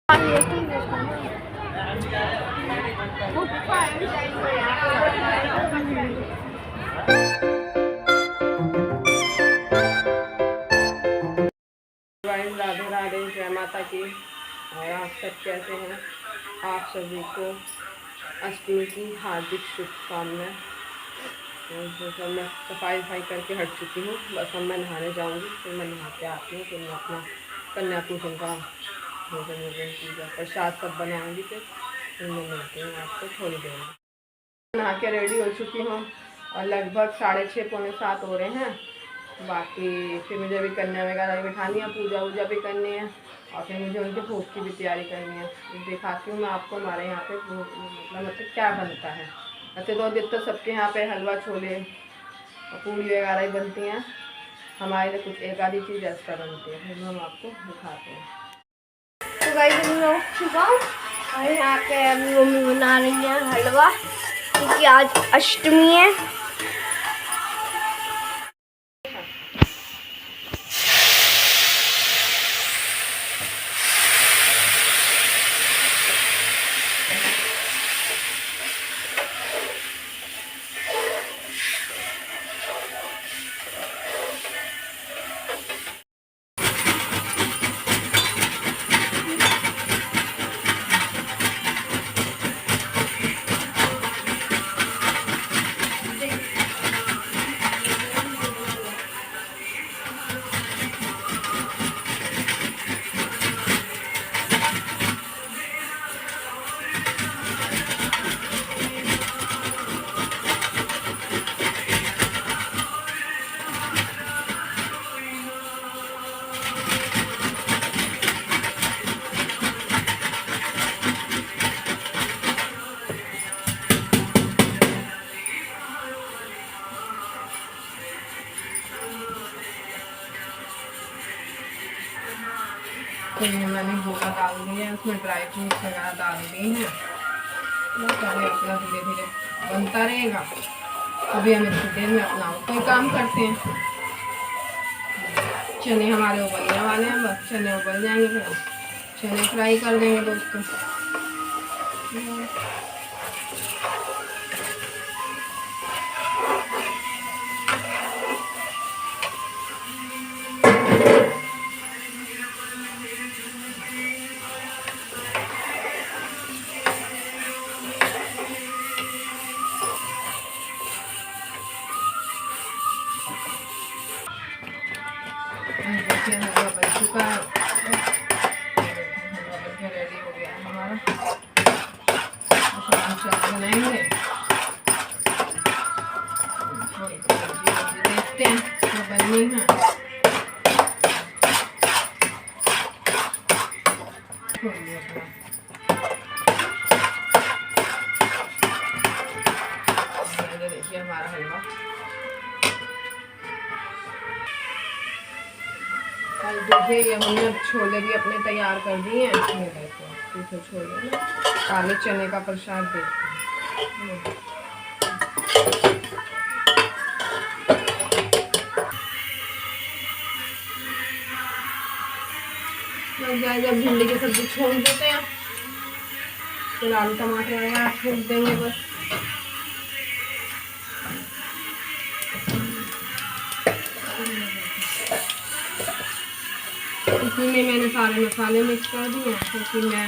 राधे राधे, जय माता की। और आप सब कैसे हैं? आप सभी को अष्टमी की हार्दिक शुभकामनाएं। तो मैं सफाई करके हट चुकी हूँ, बस अब मैं नहाने जाऊँगी, फिर मैं नहा के आती हूँ, फिर मैं अपना कन्या पूजन का भोजन वोजन पूजा प्रसाद सब बनाऊँगी। फिर मैं मिलती हूँ आपको थोड़ी देर में। नहा के रेडी हो चुकी हूँ और लगभग 6:30 पौने 7 हो रहे हैं। बाकी फिर मुझे अभी कन्या वगैरह बिठानी है, पूजा वूजा भी करनी है, और फिर मुझे उनके भोग की भी तैयारी करनी है। दिखाती हूँ मैं आपको हमारे यहाँ पे मतलब क्या बनता है। वैसे तो अधिकतर सबके यहाँ पे हलवा छोले और पूड़ी वगैरह ही बनती हैं, हमारे लिए कुछ एक आधी चीज़ एक्स्ट्रा बनती है, फिर हम आपको दिखाते हैं। तो गाइस मैं उठ चुका हूँ और यहाँ पे अभी मम्मी बना रही है हलवा, क्योंकि आज अष्टमी है। तो मैंने गोला डाल दिया है, उसमें ड्राई फ्रूट्स वगैरह डाल दिए हैं। पहले अपना धीरे धीरे बनता रहेगा, अभी हम इतनी देर में अपना कोई काम करते हैं। चने हमारे उबलने वाले हैं, बस चने उबल जाएंगे फिर चने फ्राई कर देंगे दोस्तों। देखिए हलवा बन चुका है, हलवा बनके रेडी हो गया है हमारा। हम चाय बनाएंगे, देखते हैं तो बननी है। देखिए हमारा हलवा देखिए, ये हमने अब छोले भी अपने तैयार कर दिए हैं। ये देखो छोले काले चने का प्रसाद देखते हैं। जब भिंडी की सब्जी छोड़ देते हैं, फिर आलू टमाटर वगैरह छोड़ देंगे बस। इसी में मैंने सारे मसाले मिक्स कर दिए, क्योंकि मैं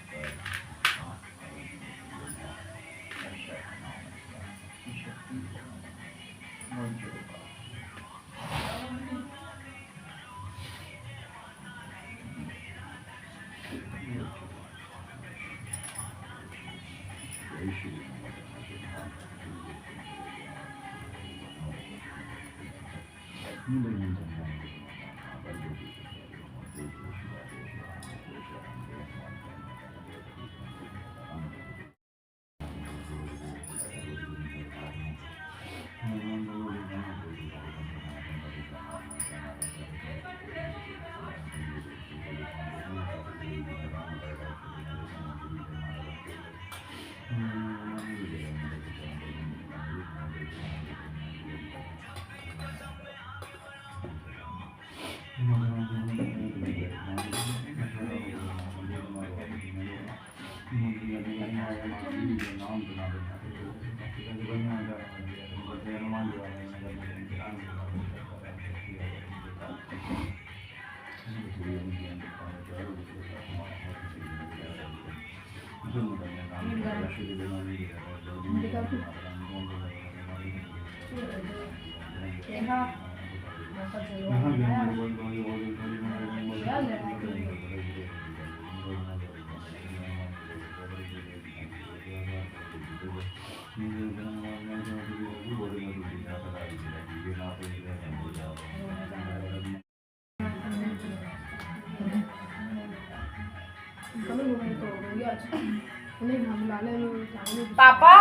पापा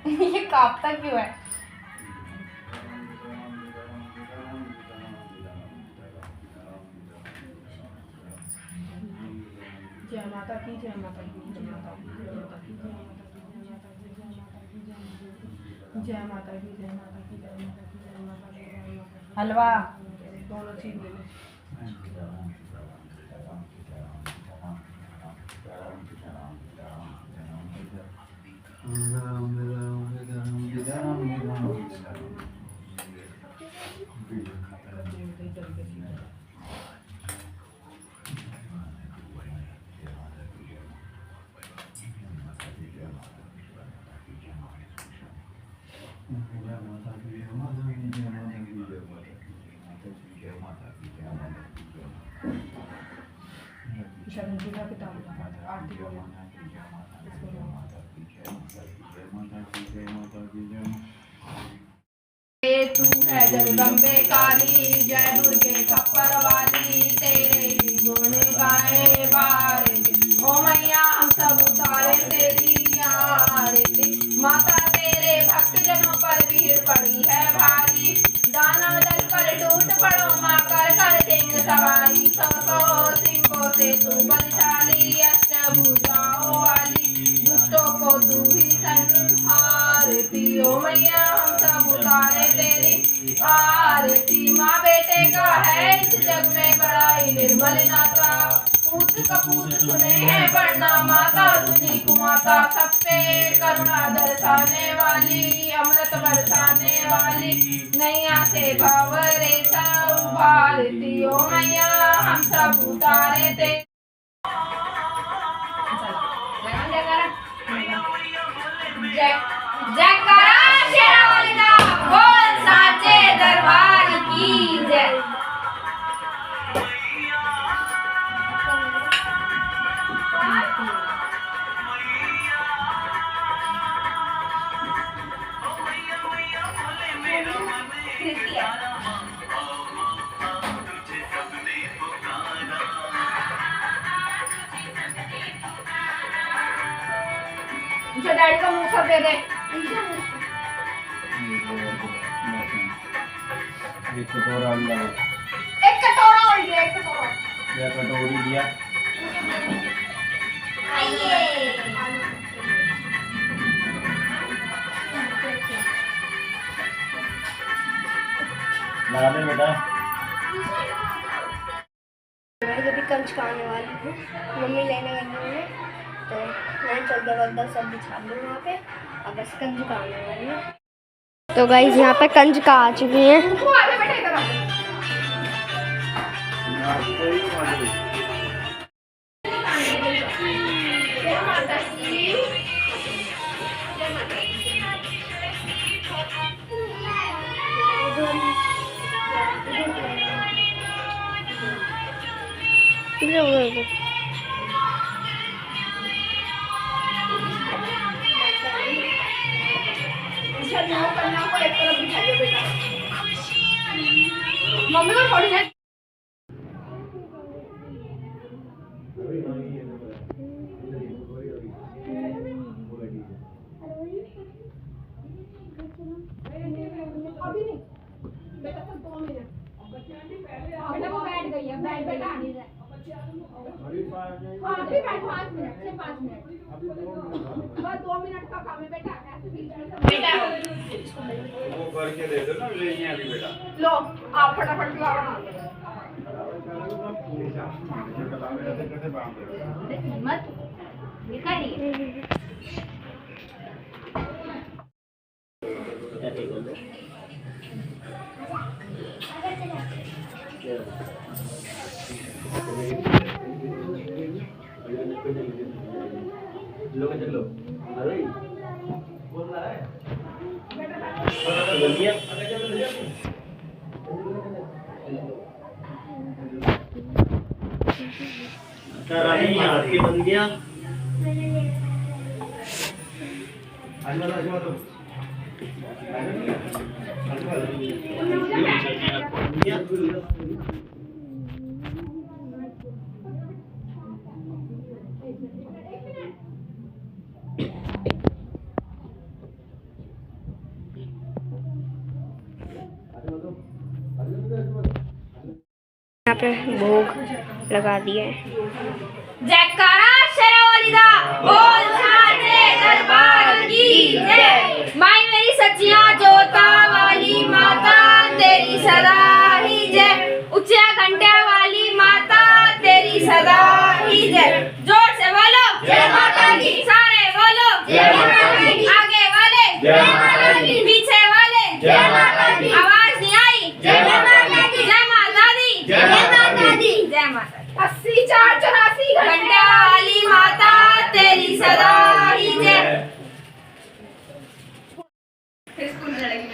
ये कांपता क्यों है? जय माता की, जय माता की, जय माता की, जय माता की, जय माता की, जय माता की, जय माता की, जय माता की, जय माता की। हलवा दोनों चीज ले लो। आरती बोलो। तू है जगदम्बे काली, जय दुर्गे खप्पर वाली, तेरे ही गुण गाए बारे। ओ मैया हम सब उतारे तेरी आरती, माता तेरे भक्त जनों पर भीड़ पड़ी है भारी। दानव दल कर टूट पड़ो माँ, कर कर सिंह सवारी। सौ सिंहों से तू बलशाली, अष्टभुजाओं वाली, दुष्टों को तू ही संहारती। ओ मैया हम सब उतारे तेरी आरती, माँ बेटे का है इस जग में बड़ा ही निर्मल नाता। पूत कपूत सुने हैं पढ़ना, माता सुनी कुमाता। सब पे करुणा दर्शाने वाली, अमृत बरसाने वाली, नैया से भव रेसा उभारती। ओ मैया हम सब उतारे तेरी। जय जयकारा शेरावाली का, बोल साचे दरबार की जय। मुझे डैडी का मुंह सब दे दे। एक कटोरा लिया, एक कटोरा और लिया, एक कटोरा। या कटोरी लिया। आइए लगा दे बेटा। मैं जब कंच आने वाली हूँ, मम्मी लेने गई है तो मैं चद्दर वद्दर सब बिछा दूँ वहाँ पे, और बस कंज का आने वाली है। तो गाइस यहाँ पे कंज का आ चुकी है। मुंह करना को एक तरफ बिठाइए बेटा। मम्मी को थोड़ी देर अभी नहीं बेटा, तो 2 मिनट बेटा वो बैठ गई है, बैठ बेटा हाँ अभी बैठ 5 मिनट से 5 मिनट बस 2 मिनट का काम है बेटा। ऐसे बीच में बेटा वो करके दे दो ना, ले नहीं अभी बेटा। लो आप फटाफट खिलाओ ना। मत दिखाइए। चलो अरे बोल रहा है आपकी बन गया। यहाँ पे भोग लगा दिए। जयकारा शेरावालीदा बोल साचे दरबार की जय। माई मेरी सच्चियां जोता वाली माता तेरी सदा ही जय। ऊंचे घंटे वाली माता तेरी सदा ही जय। जोर से बोलो जय माता दी। सारे बोलो जय माता दी। आगे वाले जय माता दी। पीछे वाले जय माता दी। आवाज नहीं आई जय माता दी। जय माता दी। जय माता दी। जय माता दी। 80 4 84 घंटा वाली माता तेरी सदा ही जय। स्कूल लड़की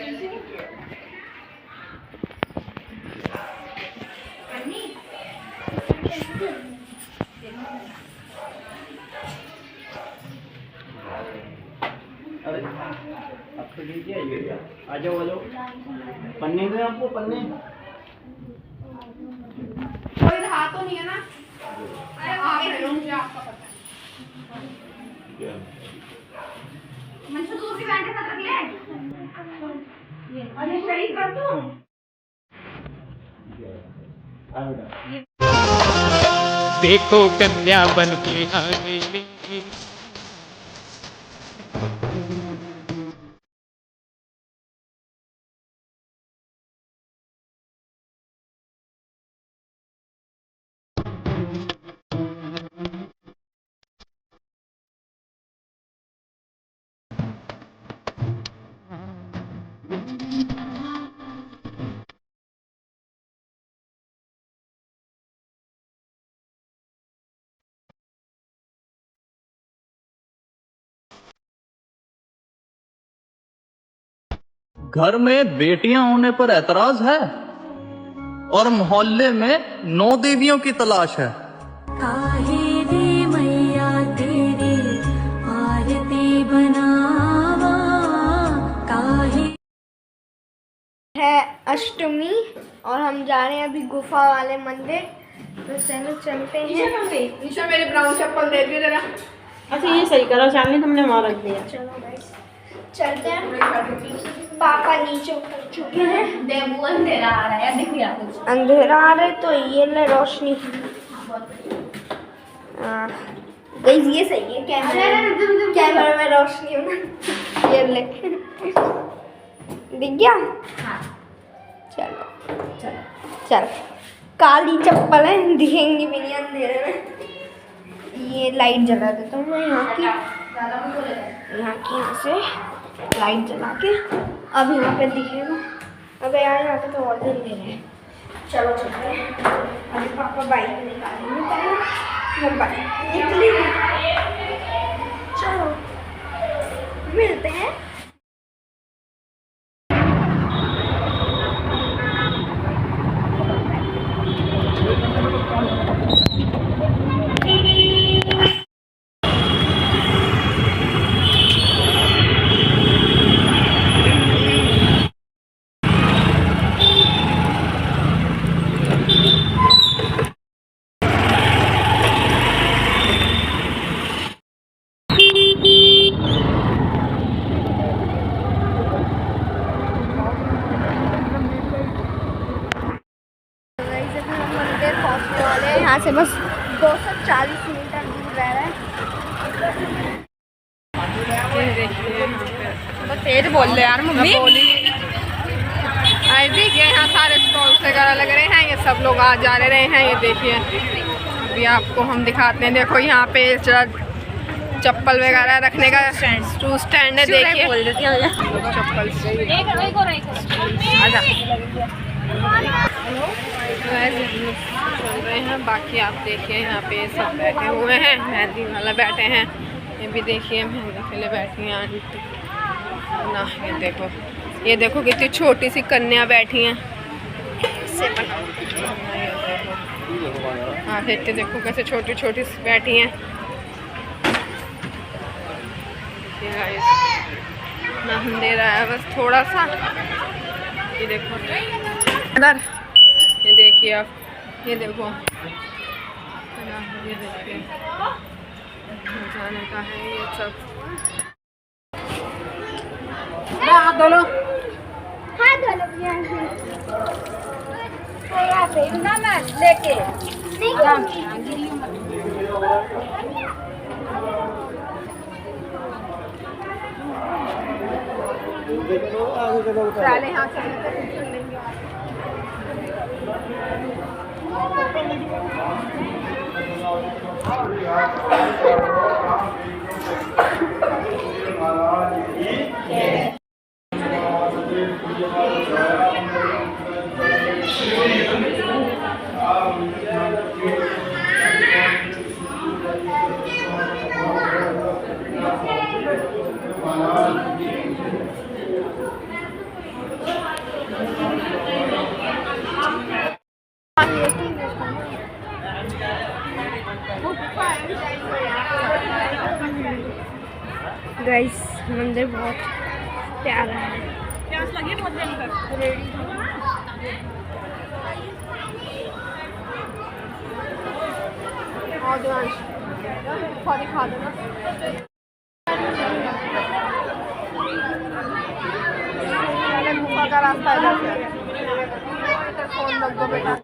अरे अब तो लीजिए आइएगा, आ जाओ आ जाओ। पन्ने में आपको पन्ने कोई रहा तो नहीं है ना? अरे आगे रहो, मुझे आपका पता है। मंशु दूसरी पैंट के साथ रख ले। अरे सही कर दूं? आ बेटा। देखो कन्या बन के आ गई। घर में बेटियां होने पर ऐतराज है और मोहल्ले में 9 देवियों की तलाश है। काहे रे मैया तेरी आरती बनावा काहे। है अष्टमी और हम जा रहे हैं अभी गुफा वाले मंदिर, तो चलो चलते हैं। ईशा मेरे ब्राउन चप्पल दे दियो जरा। अच्छा ये सही करो, चांदनी तुमने वहाँ रख दिया। चलो गाइस चलते हैं। पापा नीचे उतर चुके हैं। देवू अंधेरा आ रहा है, दिख रहा कुछ। अंधेरा आ रहा है तो ये ले रोशनी। गाइस ये सही है, कैमरे में रोशनी होना। ये ले दिख गया। चलो चलो चल। काली चप्पल है, दिखेंगी भी नहीं अंधेरे में। ये लाइट जला देता हूँ मैं यहाँ की यहाँ से लाइट जला के। अब यहाँ पे दिखेगा। अबे यार यहाँ पे तो और दिन दे रहे हैं। चलो चलते हैं। अभी पापा बाइक निकालेंगे पहले। हम बाइक निकलेंगे। चलो मिलते हैं। से बस 240 मीटर दूर रह रहा है। तो तेज बोल ले यार मम्मी। देखिए यहाँ सारे स्टॉल्स वगैरह लग रहे हैं, ये सब लोग आ जा रहे हैं। ये देखिए अभी आपको हम दिखाते हैं। देखो यहाँ पे चप्पल वगैरह रखने का स्टैंड है। देखिए चप्पल चल रहे हैं। बाकी आप देखिए यहाँ पे सब बैठे हुए हैं, मेहंदी वाला बैठे हैं। ये भी देखिए मेहंदी के लिए बैठी हैं आंटी ना। ये देखो कितनी छोटी सी कन्या बैठी हैं। हाँ देखते देखो कैसे छोटी छोटी बैठी हैं। ना दे रहा है बस थोड़ा सा। ये देखो इधर, ये देखिए आप, ये देखो ये देखिए जाने का है ये सब। हाथ धो लो, हाथ धो लो ना मैं लेके पहले यहाँ से गाइस मंदिर बहुत प्यारा है। प्यास लगी बहुत दिन तक रेडी। और दिवांश दिखा देना। गुफा का रास्ता इधर फोन लग दो बेटा।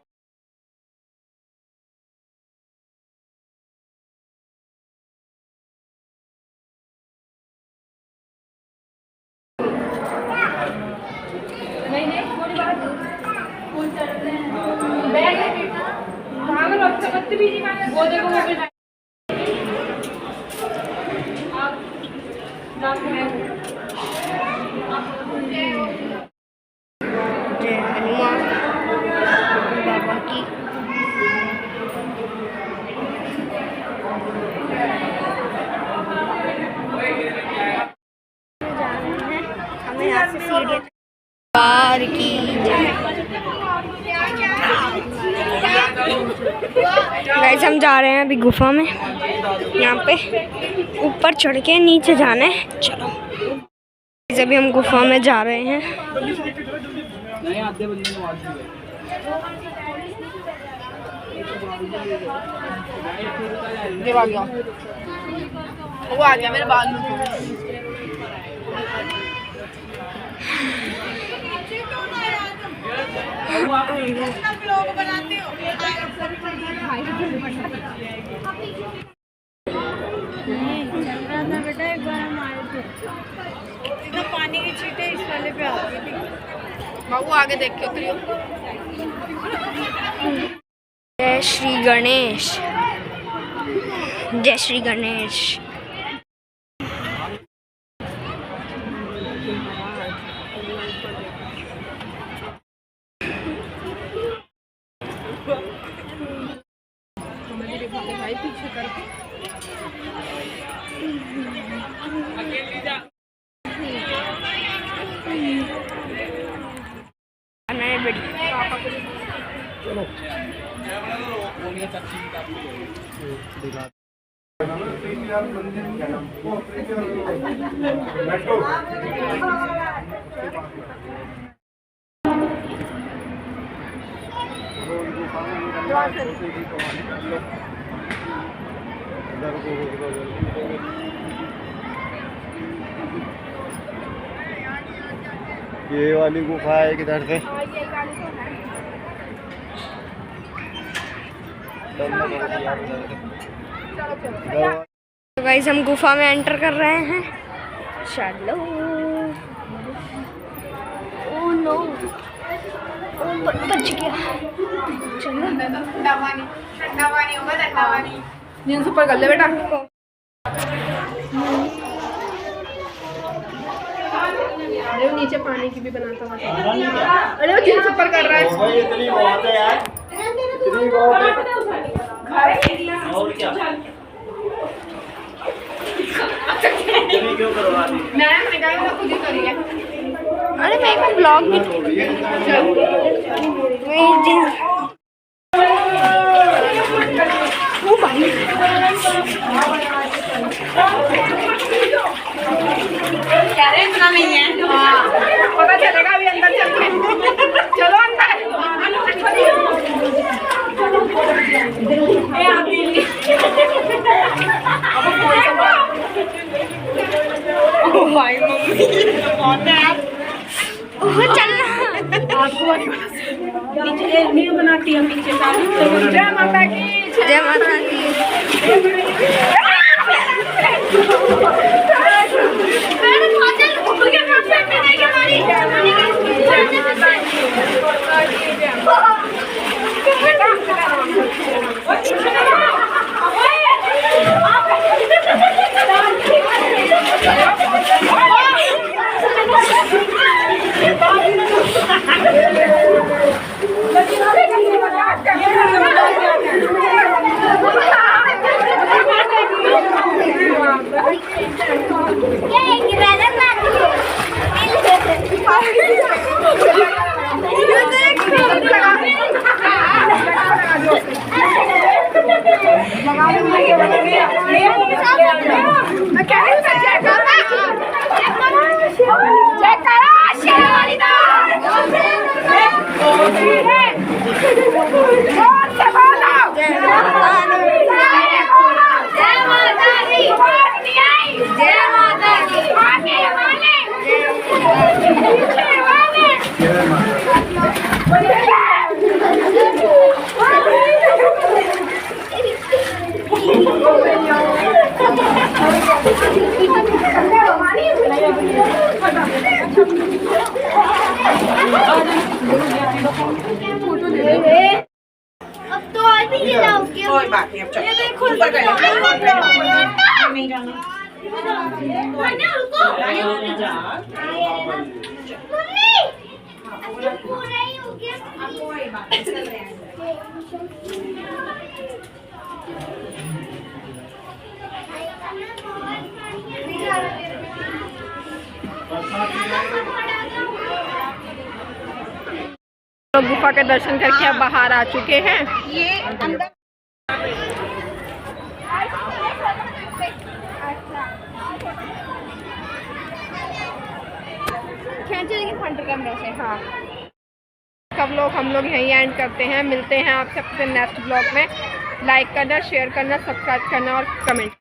वो देखो जय हनुमान बाबा की। हमें यहाँ से सीढ़ी पार की गाइस हम जा रहे हैं अभी गुफा में। यहाँ पे ऊपर चढ़ के नीचे जाना है। चलो अभी हम गुफा में जा रहे हैं। वो आ गया मेरे बाल में। बेटा एक बार हम आए थे, इधर पानी की छींटे इस वाले पे आ गई थी। बाबू आगे देख के उतरियो। जय श्री गणेश, जय श्री गणेश। पीछे करके ये वाली गुफा है किधर से? तो गाइस हम गुफा में एंटर कर रहे हैं। चलो। ओह नो, बच गया। चलो। ठंडा पानी होगा, ठंडा पानी। जींस ऊपर कर ले बेटा। अरे वो नीचे पानी की भी बनाता हुआ। अरे वो जींस ऊपर कर रहा है। इतनी बहुत है यार, इतनी बहुत है। और क्या इतनी क्यों करवा दी? मैंने कहा मैं खुद ही करी है। अरे मैं एक ब्लॉग भी कह रहे इतना नहीं है। पता चलेगा अभी अंदर चल के। चलो अंदर। बनाती है पीछे। जय माता की, जय माता की। अब तो और भी गिराओगे। कोई बात नहीं, अब चलो। नहीं जाना। तो गुफा के दर्शन करके अब बाहर आ चुके हैं। ये अंदर खींचे लेकिन फ्रंट कैमरा से। हाँ, सब लोग हम लोग यहीं एंड करते हैं। मिलते हैं आप सबसे नेक्स्ट ब्लॉग में। लाइक करना, शेयर करना, सब्सक्राइब करना और कमेंट।